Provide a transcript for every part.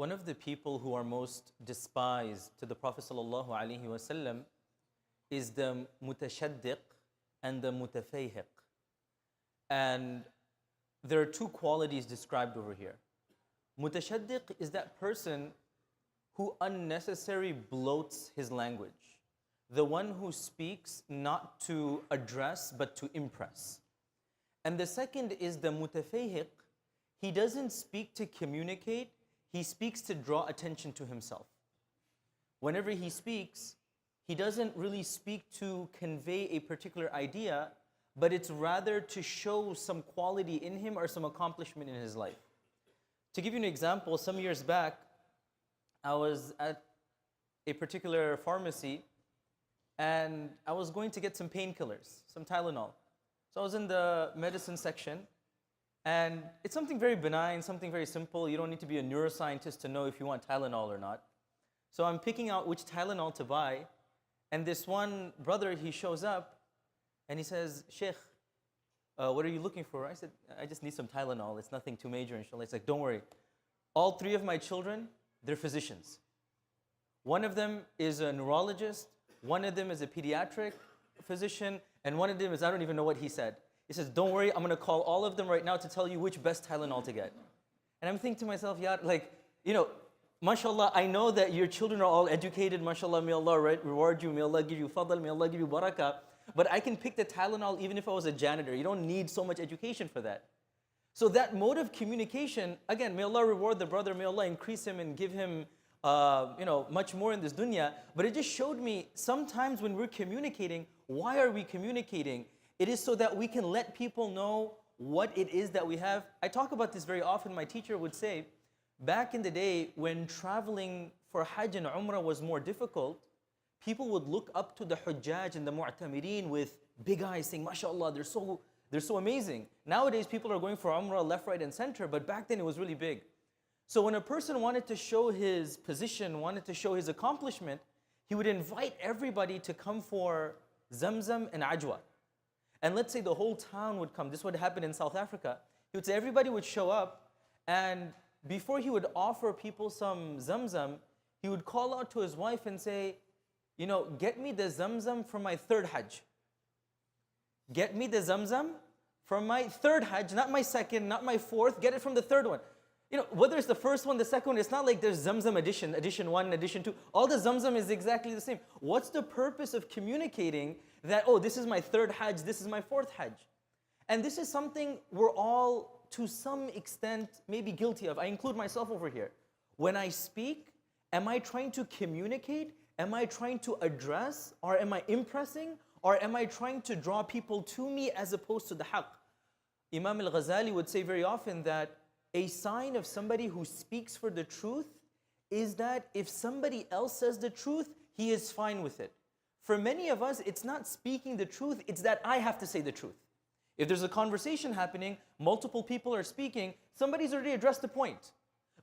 One of the people who are most despised to the Prophet ﷺ is the mutashaddiq and the mutafayhiq. And there are two qualities described over here. Mutashaddiq is that person who unnecessarily bloats his language. The one who speaks not to address but to impress. And the second is the mutafayhiq. He doesn't speak to communicate, he speaks to draw attention to himself. Whenever he speaks, he doesn't really speak to convey a particular idea, but it's rather to show some quality in him or some accomplishment in his life. To give you an example, some years back, I was at a particular pharmacy and I was going to get some painkillers, some Tylenol. So I was in the medicine section, and it's something very benign, something very simple. You don't need to be a neuroscientist to know if you want Tylenol or not. So I'm picking out which Tylenol to buy, and this one brother, he shows up and he says, "Sheikh, what are you looking for?" I said, "I just need some Tylenol. It's nothing too major, inshallah." He's like, "Don't worry. All three of my children, they're physicians. One of them is a neurologist, one of them is a pediatric physician, and one of them is, I don't even know what he said." He says, "Don't worry, I'm going to call all of them right now to tell you which best Tylenol to get." And I'm thinking to myself, yeah, like, mashallah, I know that your children are all educated, mashallah, may Allah reward you, may Allah give you fadl, may Allah give you barakah, but I can pick the Tylenol even if I was a janitor. You don't need so much education for that. So that mode of communication, again, may Allah reward the brother, may Allah increase him and give him much more in this dunya, but it just showed me sometimes when we're communicating, why are we communicating? It is so that we can let people know what it is that we have. I talk about this very often. My teacher would say, back in the day when traveling for Hajj and Umrah was more difficult, people would look up to the Hujjaj and the Mu'tamirin with big eyes saying, "MashaAllah, they're so amazing." Nowadays people are going for Umrah left, right and center, but back then it was really big. So when a person wanted to show his position, wanted to show his accomplishment, he would invite everybody to come for Zamzam and Ajwa. And let's say the whole town would come. This would happen in South Africa. He would say everybody would show up, and before he would offer people some Zamzam, he would call out to his wife and say, "Get me the Zamzam from my third Hajj. Get me the Zamzam from my third Hajj, not my second, not my fourth, get it from the third one." Whether it's the first one, the second one, it's not like there's Zamzam edition 1, edition 2. All the Zamzam is exactly the same. What's the purpose of communicating that, oh, this is my third Hajj, this is my fourth Hajj? And this is something we're all, to some extent, maybe guilty of. I include myself over here. When I speak, am I trying to communicate? Am I trying to address? Or am I impressing? Or am I trying to draw people to me as opposed to the haqq? Imam al-Ghazali would say very often that a sign of somebody who speaks for the truth is that if somebody else says the truth, he is fine with it. For many of us, it's not speaking the truth, it's that I have to say the truth. If there's a conversation happening, multiple people are speaking, somebody's already addressed the point.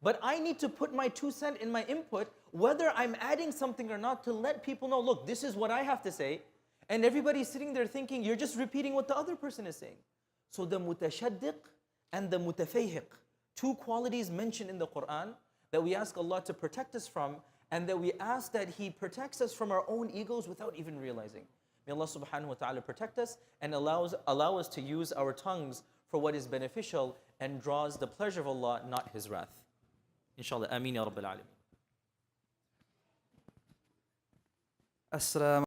But I need to put my 2 cents in my input, whether I'm adding something or not, to let people know, look, this is what I have to say. And everybody's sitting there thinking, you're just repeating what the other person is saying. So the mutashaddiq and the mutafayhiq, two qualities mentioned in the Quran that we ask Allah to protect us from, and that we ask that He protects us from our own egos without even realizing. May Allah subhanahu wa ta'ala protect us and allow us to use our tongues for what is beneficial and draws the pleasure of Allah, not His wrath. Inshallah, ameen ya Rabbil Alameen.